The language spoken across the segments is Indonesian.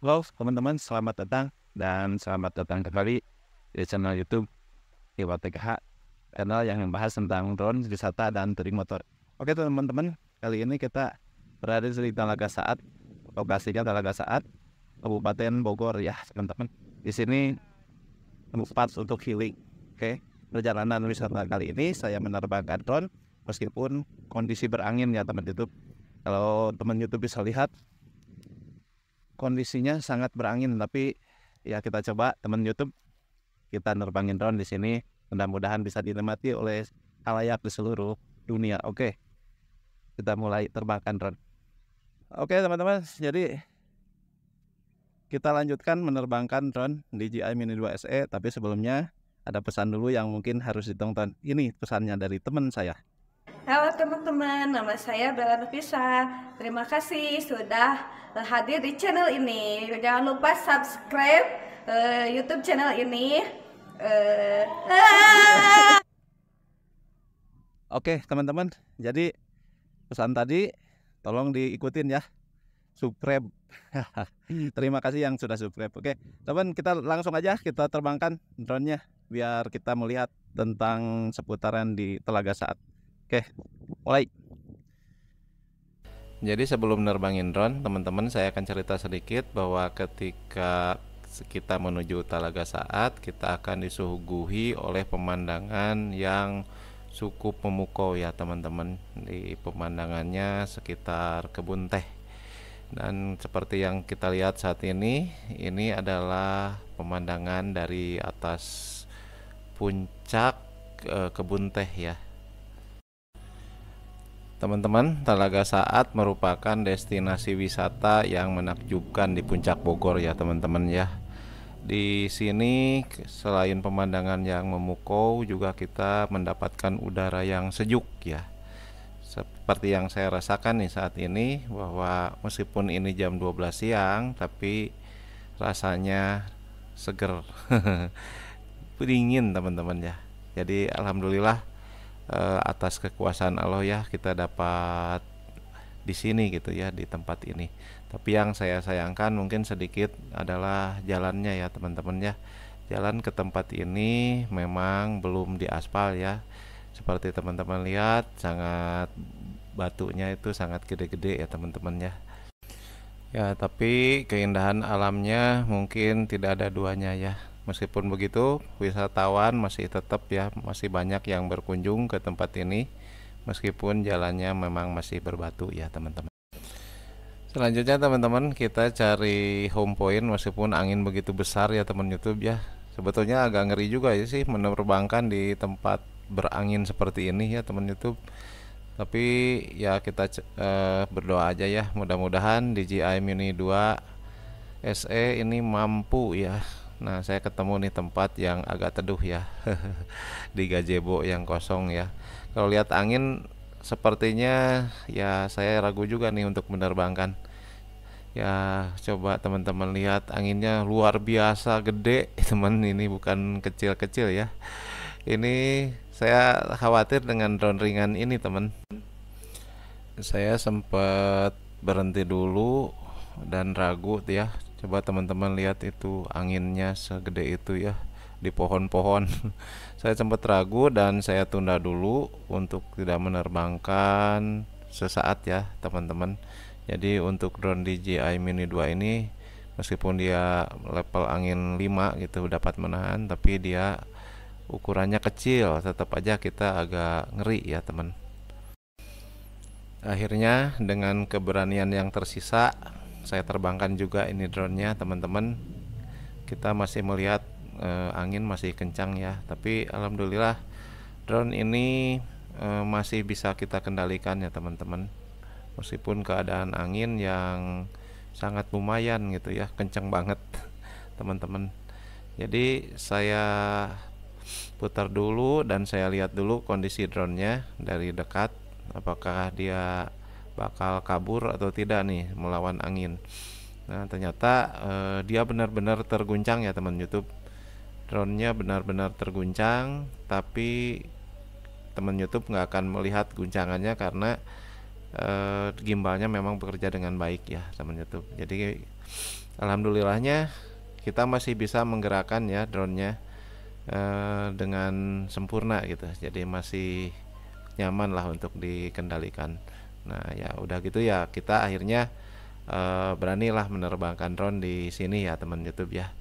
Halo teman-teman, selamat datang dan selamat datang kembali di channel YouTube Iwa TKH, channel yang membahas tentang drone, wisata, dan touring motor. Oke teman-teman, kali ini kita berada di Talaga Saat, lokasinya Talaga Saat, Kabupaten Bogor ya teman-teman. Di sini tempat untuk healing. Oke, perjalanan wisata kali ini saya menerbangkan drone meskipun kondisi berangin ya teman YouTube. Kalau teman YouTube bisa lihat, kondisinya sangat berangin, tapi ya kita coba teman YouTube, kita nerbangin drone di sini, mudah-mudahan bisa dinikmati oleh khalayak di seluruh dunia. Oke, kita mulai terbangkan drone. Oke teman-teman, jadi kita lanjutkan menerbangkan drone DJI Mini 2 SE, tapi sebelumnya ada pesan dulu yang mungkin harus ditonton. Ini pesannya dari teman saya. Halo teman-teman, nama saya Bella Nufisa. Terima kasih sudah hadir di channel ini. Jangan lupa subscribe YouTube channel ini. Eh, Oke teman-teman, jadi pesan tadi tolong diikutin ya, subscribe. Terima kasih yang sudah subscribe. Oke teman, kita langsung aja kita terbangkan drone-nya biar kita melihat tentang seputaran di Telaga Saat. Oke, mulai. Jadi sebelum nerbangin drone, teman-teman, saya akan cerita sedikit bahwa ketika kita menuju Talaga Saat, kita akan disuguhi oleh pemandangan yang cukup memukau ya teman-teman. Di pemandangannya sekitar kebun teh. Dan seperti yang kita lihat saat ini adalah pemandangan dari atas puncak kebun teh ya. Teman-teman, Talaga Saat merupakan destinasi wisata yang menakjubkan di puncak Bogor ya teman-teman ya. Di sini selain pemandangan yang memukau, juga kita mendapatkan udara yang sejuk ya. Seperti yang saya rasakan nih saat ini, bahwa meskipun ini jam 12 siang tapi rasanya seger. Dingin teman-teman ya. Jadi alhamdulillah, atas kekuasaan Allah ya, kita dapat di sini gitu ya, di tempat ini. Tapi yang saya sayangkan mungkin sedikit adalah jalannya ya teman-teman ya. Jalan ke tempat ini memang belum diaspal ya. Seperti teman-teman lihat, sangat batunya itu sangat gede-gede ya teman-teman ya. Ya, tapi keindahan alamnya mungkin tidak ada duanya ya. Meskipun begitu, wisatawan masih tetap ya, masih banyak yang berkunjung ke tempat ini, meskipun jalannya memang masih berbatu ya teman-teman. Selanjutnya teman-teman, kita cari home point meskipun angin begitu besar ya teman YouTube ya. Sebetulnya agak ngeri juga ya sih menerbangkan di tempat berangin seperti ini ya teman YouTube. Tapi ya kita berdoa aja ya, mudah-mudahan DJI Mini 2 SE ini mampu ya. Nah, saya ketemu nih tempat yang agak teduh ya. Di gazebo yang kosong ya. Kalau lihat angin sepertinya ya saya ragu juga nih untuk menerbangkan. Ya, coba teman-teman lihat anginnya luar biasa gede, teman, ini bukan kecil-kecil ya. Ini saya khawatir dengan drone ringan ini, teman. Saya sempat berhenti dulu dan ragu ya. Coba teman-teman lihat itu anginnya segede itu ya di pohon-pohon. Saya sempat ragu dan saya tunda dulu untuk tidak menerbangkan sesaat ya teman-teman. Jadi untuk drone DJI Mini 2 ini, meskipun dia level angin 5 gitu dapat menahan, tapi dia ukurannya kecil, tetap aja kita agak ngeri ya teman. Akhirnya dengan keberanian yang tersisa, saya terbangkan juga ini drone-nya teman-teman. Kita masih melihat angin masih kencang ya, tapi alhamdulillah drone ini masih bisa kita kendalikan ya teman-teman. Meskipun keadaan angin yang sangat lumayan gitu ya, kencang banget teman-teman. Jadi saya putar dulu dan saya lihat dulu kondisi drone-nya dari dekat, apakah dia bakal kabur atau tidak nih melawan angin. Nah, ternyata dia benar-benar terguncang ya teman YouTube. Drone-nya benar-benar terguncang, tapi teman YouTube nggak akan melihat guncangannya karena gimbalnya memang bekerja dengan baik ya teman YouTube. Jadi alhamdulillahnya kita masih bisa menggerakkan ya drone-nya dengan sempurna gitu. Jadi masih nyaman lah untuk dikendalikan. Nah ya udah gitu ya, kita akhirnya beranilah menerbangkan drone di sini ya teman YouTube ya.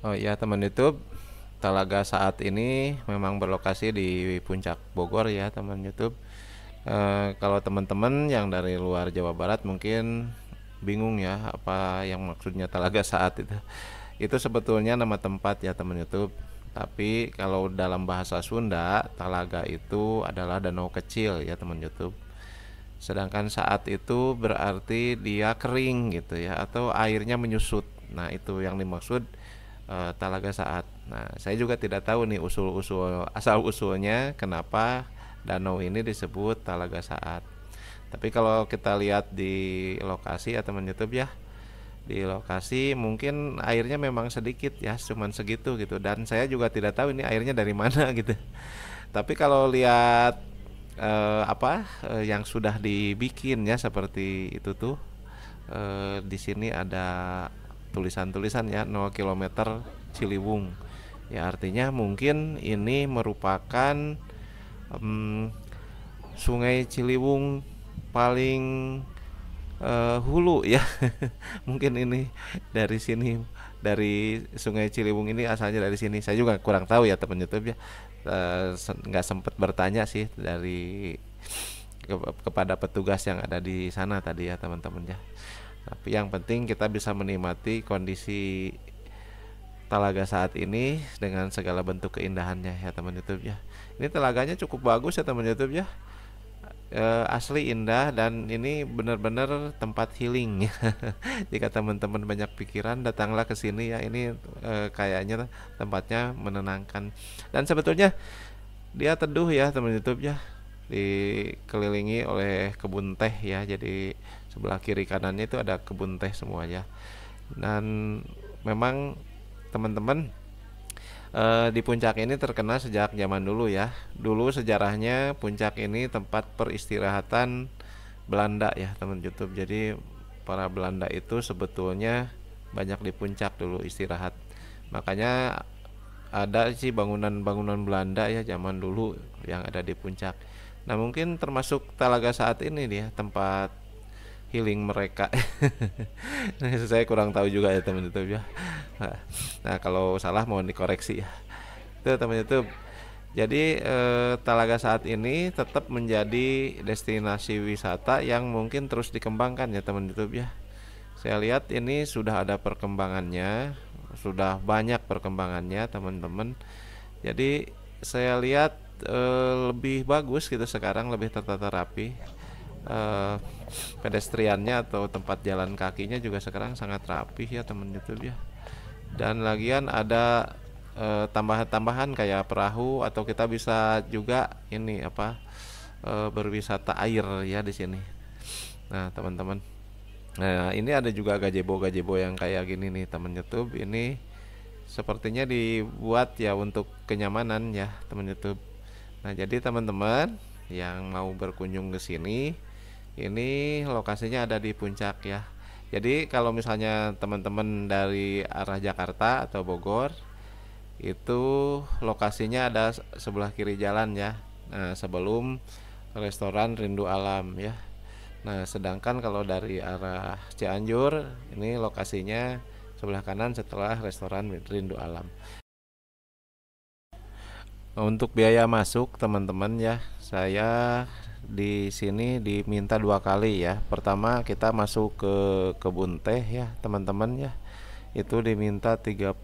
Oh ya teman YouTube, Talaga saat ini memang berlokasi di puncak Bogor ya teman YouTube. Kalau teman-teman yang dari luar Jawa Barat mungkin bingung ya apa yang maksudnya Talaga saat itu. Itu sebetulnya nama tempat ya teman YouTube. Tapi kalau dalam bahasa Sunda, Talaga itu adalah danau kecil ya teman YouTube. Sedangkan saat itu berarti dia kering gitu ya, atau airnya menyusut. Nah itu yang dimaksud Talaga saat. Nah saya juga tidak tahu nih usul-usul asal usulnya kenapa danau ini disebut Talaga saat. Tapi kalau kita lihat di lokasi atau teman YouTube ya, di lokasi mungkin airnya memang sedikit ya, cuman segitu gitu, dan saya juga tidak tahu ini airnya dari mana gitu. Tapi kalau lihat yang sudah dibikin ya seperti itu tuh, di sini ada tulisan-tulisan ya 0 km Ciliwung. Ya artinya mungkin ini merupakan Sungai Ciliwung paling hulu ya. Mungkin ini dari sini, dari Sungai Ciliwung ini asalnya dari sini. Saya juga kurang tahu ya teman YouTube ya. Nggak sempat bertanya sih dari kepada petugas yang ada di sana tadi ya teman-teman ya. Tapi yang penting kita bisa menikmati kondisi Talaga saat ini dengan segala bentuk keindahannya ya teman YouTube ya. Ini telaganya cukup bagus ya teman YouTube ya. Asli indah, dan ini benar-benar tempat healing ya. Jika teman-teman banyak pikiran, datanglah ke sini ya. Ini kayaknya tempatnya menenangkan. Dan sebetulnya dia teduh ya teman YouTube ya. Dikelilingi oleh kebun teh ya. Jadi sebelah kiri kanannya itu ada kebun teh semua ya. Dan memang teman-teman, di puncak ini terkenal sejak zaman dulu ya. Dulu sejarahnya puncak ini tempat peristirahatan Belanda ya teman YouTube. Jadi para Belanda itu sebetulnya banyak di puncak dulu istirahat. Makanya ada sih bangunan-bangunan Belanda ya zaman dulu yang ada di puncak. Nah mungkin termasuk Talaga saat ini dia tempat healing mereka. Saya kurang tahu juga ya teman YouTube ya. Nah kalau salah mohon dikoreksi ya. Itu teman YouTube. Jadi Talaga saat ini tetap menjadi destinasi wisata yang mungkin terus dikembangkan ya teman YouTube ya. Saya lihat ini sudah ada perkembangannya, sudah banyak perkembangannya teman-teman. Jadi saya lihat lebih bagus gitu sekarang, lebih tertata rapi. Pedestriannya atau tempat jalan kakinya juga sekarang sangat rapih ya teman YouTube ya. Dan lagian ada tambahan-tambahan kayak perahu, atau kita bisa juga ini berwisata air ya di sini. Nah teman-teman, nah ini ada juga gazebo yang kayak gini nih teman YouTube. Ini sepertinya dibuat ya untuk kenyamanan ya teman YouTube. Nah jadi teman-teman yang mau berkunjung ke sini, ini lokasinya ada di puncak ya. Jadi kalau misalnya teman-teman dari arah Jakarta atau Bogor, itu lokasinya ada sebelah kiri jalan ya. Nah, sebelum restoran Rindu Alam ya. Nah, sedangkan kalau dari arah Cianjur, ini lokasinya sebelah kanan setelah restoran Rindu Alam. Untuk biaya masuk teman-teman ya, saya di sini diminta 2 kali ya. Pertama kita masuk ke kebun teh ya teman-teman ya, itu diminta 30.000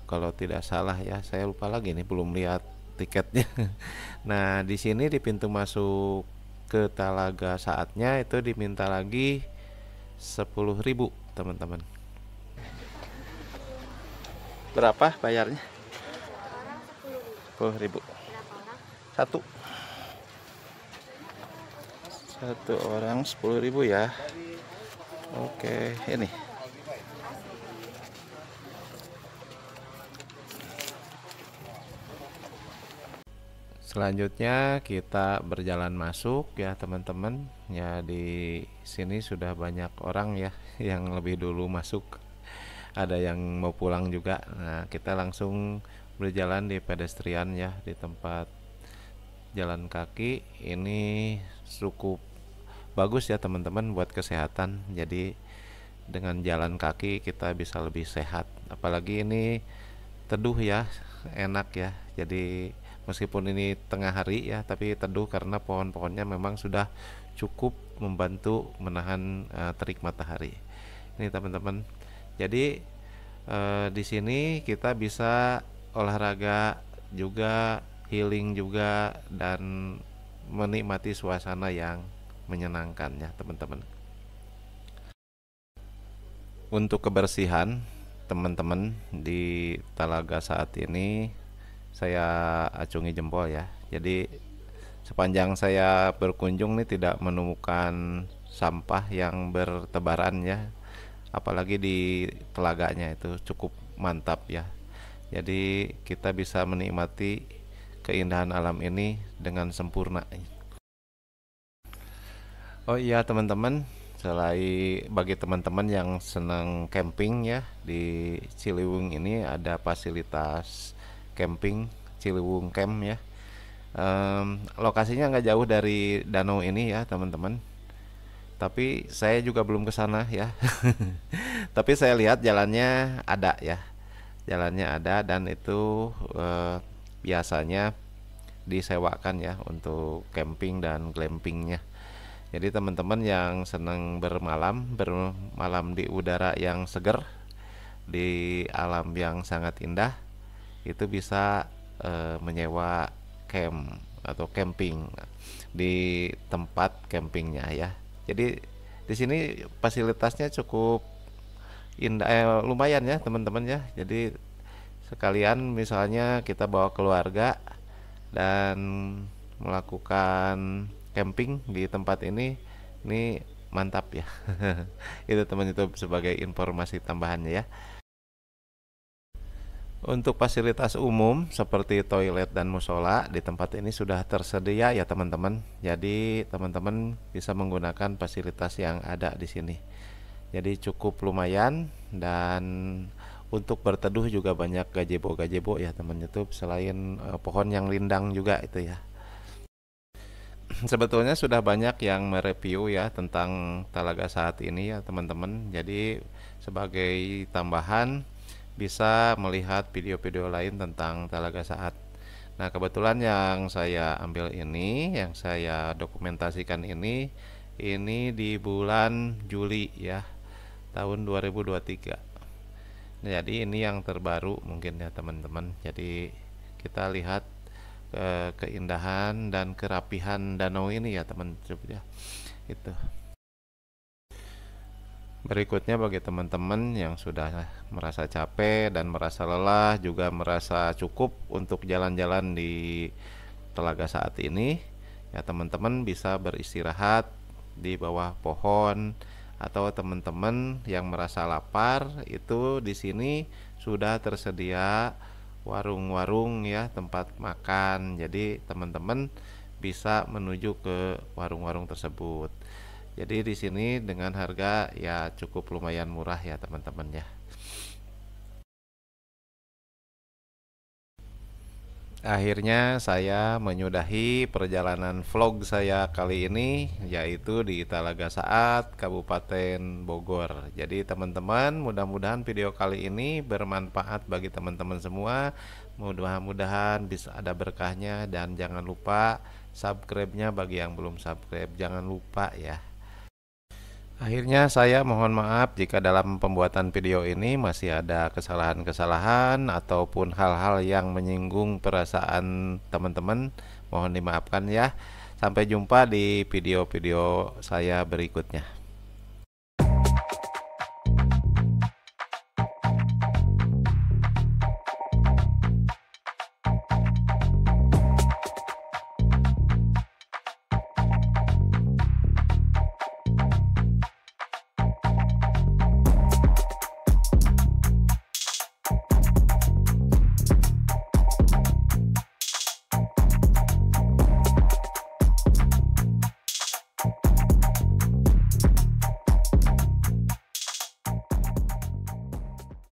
kalau tidak salah ya. Saya lupa lagi nih, belum lihat tiketnya. Nah di sini di pintu masuk ke Talaga saatnya itu diminta lagi 10.000 teman-teman. Berapa bayarnya? 10.000 satu orang 10.000 ya. Oke, ini Selanjutnya kita berjalan masuk ya teman-teman. Ya di sini sudah banyak orang ya yang lebih dulu masuk. Ada yang mau pulang juga. Nah, kita langsung berjalan di pedestrian ya, di tempat jalan kaki. Ini cukup bagus ya teman-teman buat kesehatan. Jadi dengan jalan kaki kita bisa lebih sehat. Apalagi ini teduh ya, enak ya. Jadi meskipun ini tengah hari ya, tapi teduh karena pohon-pohonnya memang sudah cukup membantu menahan terik matahari. Ini teman-teman. Jadi di sini kita bisa olahraga juga, healing juga, dan menikmati suasana yang menyenangkan ya teman-teman. Untuk kebersihan teman-teman di Talaga saat ini saya acungi jempol ya. Jadi sepanjang saya berkunjung nih tidak menemukan sampah yang bertebaran ya. Apalagi di telaganya itu cukup mantap ya. Jadi kita bisa menikmati keindahan alam ini dengan sempurna. Oh iya teman-teman, selain bagi teman-teman yang senang camping ya, di Ciliwung ini ada fasilitas camping Ciliwung Camp ya. Lokasinya nggak jauh dari danau ini ya teman-teman. Tapi saya juga belum ke sana ya. Tapi saya lihat jalannya ada ya, jalannya ada, dan itu biasanya disewakan ya untuk camping dan glampingnya. Jadi teman-teman yang senang bermalam di udara yang segar, di alam yang sangat indah, itu bisa menyewa camp atau camping di tempat campingnya ya. Jadi di sini fasilitasnya cukup indah, lumayan ya teman-teman ya. Jadi sekalian misalnya kita bawa keluarga dan melakukan camping di tempat ini mantap ya. Itu teman itu sebagai informasi tambahannya ya. Untuk fasilitas umum seperti toilet dan musola di tempat ini sudah tersedia ya teman-teman. Jadi teman-teman bisa menggunakan fasilitas yang ada di sini. Jadi cukup lumayan, dan untuk berteduh juga banyak gazebo ya teman YouTube, selain pohon yang rindang juga itu ya. Sebetulnya sudah banyak yang mereview ya tentang Talaga saat ini ya teman-teman. Jadi sebagai tambahan bisa melihat video-video lain tentang Talaga Saat. Nah kebetulan yang saya ambil ini, yang saya dokumentasikan ini di bulan Juli ya tahun 2023. Nah, jadi ini yang terbaru mungkin ya teman-teman. Jadi kita lihat keindahan dan kerapihan danau ini ya teman-teman ya. Itu. Berikutnya bagi teman-teman yang sudah merasa capek dan merasa lelah, juga merasa cukup untuk jalan-jalan di Talaga Saat ini, ya teman-teman bisa beristirahat di bawah pohon, atau teman-teman yang merasa lapar, itu di sini sudah tersedia warung-warung ya, tempat makan. Jadi teman-teman bisa menuju ke warung-warung tersebut. Jadi di sini dengan harga ya cukup lumayan murah ya teman-teman ya. Akhirnya saya menyudahi perjalanan vlog saya kali ini, yaitu di Talaga Saat, Kabupaten Bogor. Jadi teman-teman, mudah-mudahan video kali ini bermanfaat bagi teman-teman semua. Mudah-mudahan bisa ada berkahnya, dan jangan lupa subscribe-nya bagi yang belum subscribe. Jangan lupa ya. Akhirnya saya mohon maaf jika dalam pembuatan video ini masih ada kesalahan-kesalahan ataupun hal-hal yang menyinggung perasaan teman-teman. Mohon dimaafkan ya. Sampai jumpa di video-video saya berikutnya.